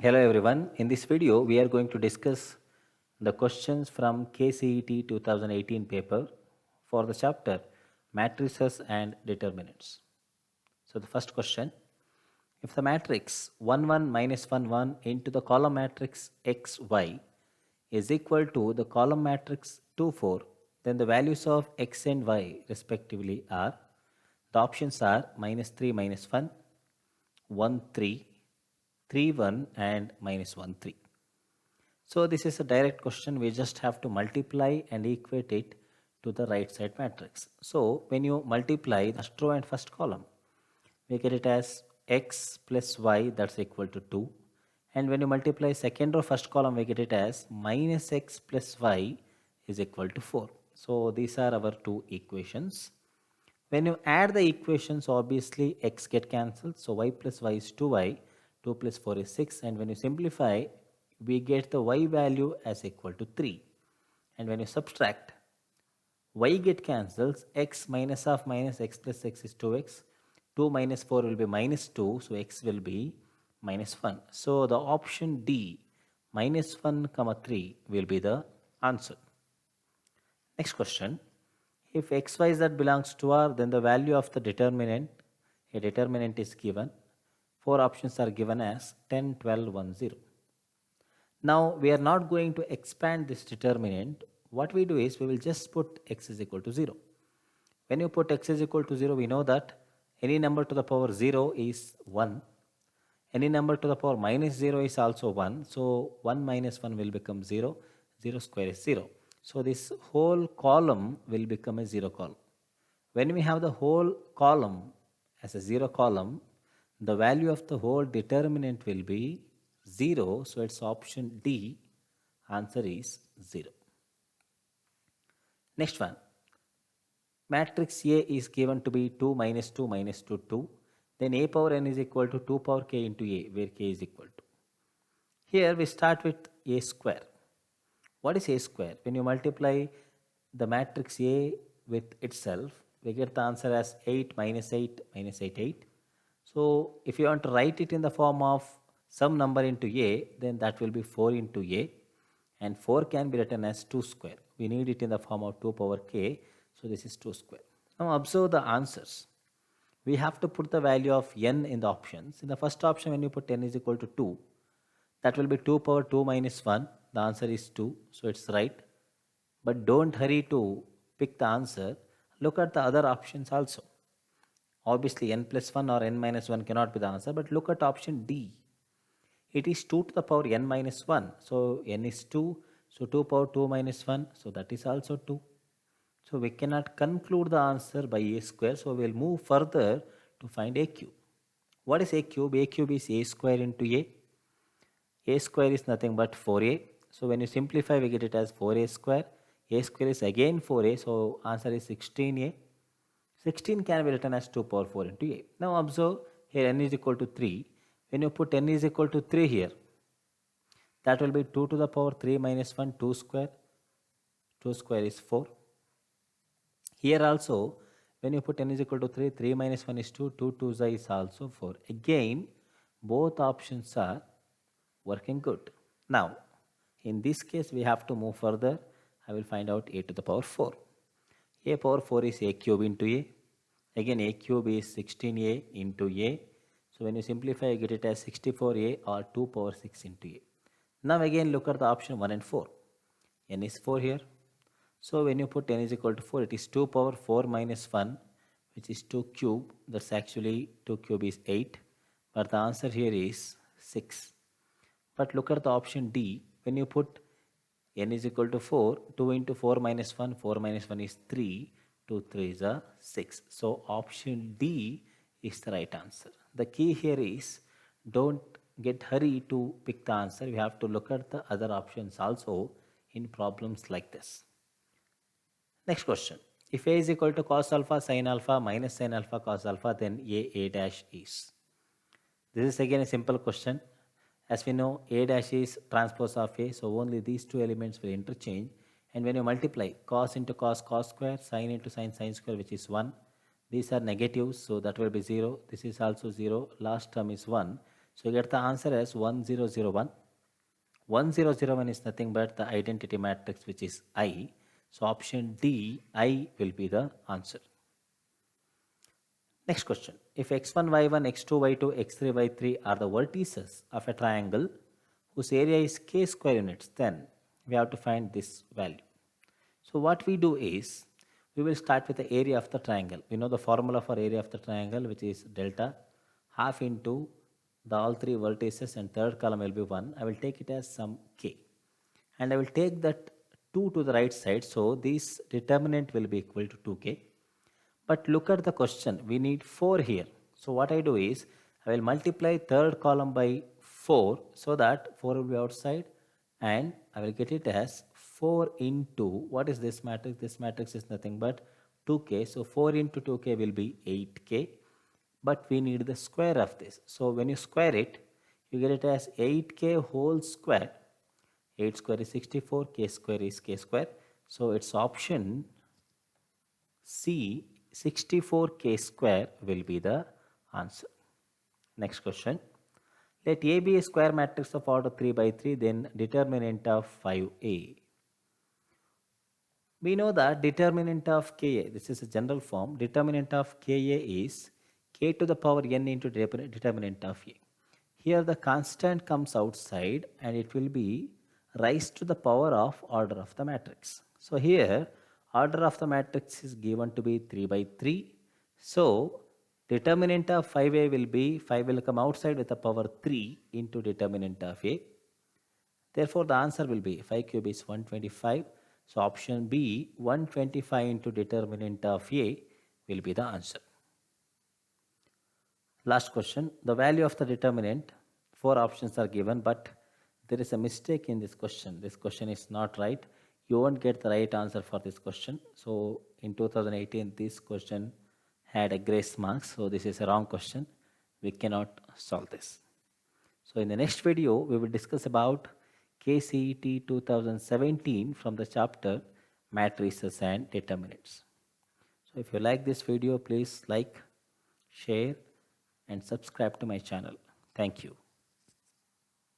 Hello everyone. In this video, we are going to discuss the questions from KCET 2018 paper for the chapter Matrices and Determinants. So the first question, if the matrix 1 1 minus 1 1 into the column matrix XY is equal to the column matrix 2 4, then the values of X and Y respectively are, the options are minus 3 minus 1, 1 3, 3 1 and minus 1 3. So this is a direct question. We just have to multiply and equate it to the right side matrix. So when you multiply the first row and first column, we get it as x plus y, that's equal to 2. And when you multiply second row first column, we get it as minus x plus y is equal to 4. So these are our two equations. When you add the equations, obviously x get cancelled. So y plus y is 2y, 2 plus 4 is 6. And when you simplify, we get the y value as equal to 3. And when you subtract, y get cancels, x minus of minus x plus x is 2x, 2 minus 4 will be minus 2, so x will be minus 1. So the option D, minus 1 comma 3 will be the answer. Next question, if xyz belongs to R, then the value of the determinant, a determinant is given. Four options are given as 10, 12, 1, 0. Now we are not going to expand this determinant. What we do is we will just put x is equal to 0. When you put x is equal to 0, we know that any number to the power 0 is 1. Any number to the power minus 0 is also 1. So 1 minus 1 will become 0. 0 square is 0. So this whole column will become a 0 column. When we have the whole column as a 0 column, the value of the whole determinant will be 0. So it's option D. Answer is 0. Next one. Matrix A is given to be 2 minus 2 minus 2 2. Then A power n is equal to 2 power k into A, where k is equal to. Here we start with A square. What is A square? When you multiply the matrix A with itself, we get the answer as 8 minus 8 minus 8 8. So if you want to write it in the form of some number into A, then that will be 4 into A, and 4 can be written as 2 square. We need it in the form of 2 power k, so this is 2 square. Now observe the answers. We have to put the value of n in the options. In the first option, when you put n is equal to 2, that will be 2 power 2 minus 1. The answer is 2, so it's right. But don't hurry to pick the answer. Look at the other options also. Obviously n plus 1 or n minus 1 cannot be the answer, but look at option D. It is 2 to the power n minus 1. So n is 2. So 2 power 2 minus 1. So that is also 2. So we cannot conclude the answer by a square. So we will move further to find a cube. What is a cube? A cube is a square into a. A square is nothing but 4a. So when you simplify, we get it as 4a square. A square is again 4a. So answer is 16a. 16 can be written as 2 power 4 into a. Now observe here n is equal to 3. When you put n is equal to 3 here, that will be 2 to the power 3 minus 1, 2 square. 2 square is 4. Here also, when you put n is equal to 3, 3 minus 1 is 2, 2 2 is also 4. Again, both options are working good. Now, in this case, we have to move further. I will find out a to the power 4. A power 4 is a cube into a. Again, a cube is 16a into a. So when you simplify, you get it as 64a or 2 power 6 into a. Now again, look at the option 1 and 4. N is 4 here. So when you put n is equal to 4, it is 2 power 4 minus 1, which is 2 cube. That's actually 2 cube is 8. But the answer here is 6. But look at the option D. When you put n is equal to 4, 2 into 4 minus 1, 4 minus 1 is 3, 2 3 is 6. So option D is the right answer. The key here is don't get hurry to pick the answer. You have to look at the other options also in problems like this. Next question. If A is equal to cos alpha sin alpha minus sin alpha cos alpha, then A dash is. This is again a simple question. As we know, A dash is transpose of A, so only these two elements will interchange. And when you multiply cos into cos square, sin into sin square, which is 1, these are negatives, so that will be 0. This is also 0. Last term is 1. So you get the answer as 1001. 1001 is nothing but the identity matrix, which is I. So option D, I will be the answer. Next question. If x1, y1, x2, y2, x3, y3 are the vertices of a triangle whose area is k square units, then we have to find this value. So what we do is, we will start with the area of the triangle. We know the formula for area of the triangle, which is delta half into the all three vertices, and third column will be 1. I will take it as some k. And I will take that 2 to the right side. So this determinant will be equal to 2k. But look at the question, we need 4 here. So what I do is, I will multiply third column by 4 so that 4 will be outside, and I will get it as 4 into, what is this matrix? This matrix is nothing but 2k. So 4 into 2k will be 8k. But we need the square of this. So when you square it, you get it as 8k whole square. 8 square is 64, k square is k square. So it's option C, 64k square will be the answer. Next question. Let A be a square matrix of order 3 by 3, then determinant of 5A. We know that determinant of Ka, this is a general form, determinant of Ka is k to the power n into determinant of A. Here the constant comes outside and it will be raised to the power of order of the matrix. So here order of the matrix is given to be 3 by 3. So determinant of 5A will be, 5 will come outside with the power 3 into determinant of A. Therefore the answer will be 5 cube is 125. So option B, 125 into determinant of A will be the answer. Last question, the value of the determinant, 4 options are given, but there is a mistake in this question. This question is not right. You won't get the right answer for this question. So in 2018, this question had a grace mark. So this is a wrong question. We cannot solve this. So in the next video, we will discuss about KCET 2017 from the chapter Matrices and Determinants. So if you like this video, please like, share and subscribe to my channel. Thank you.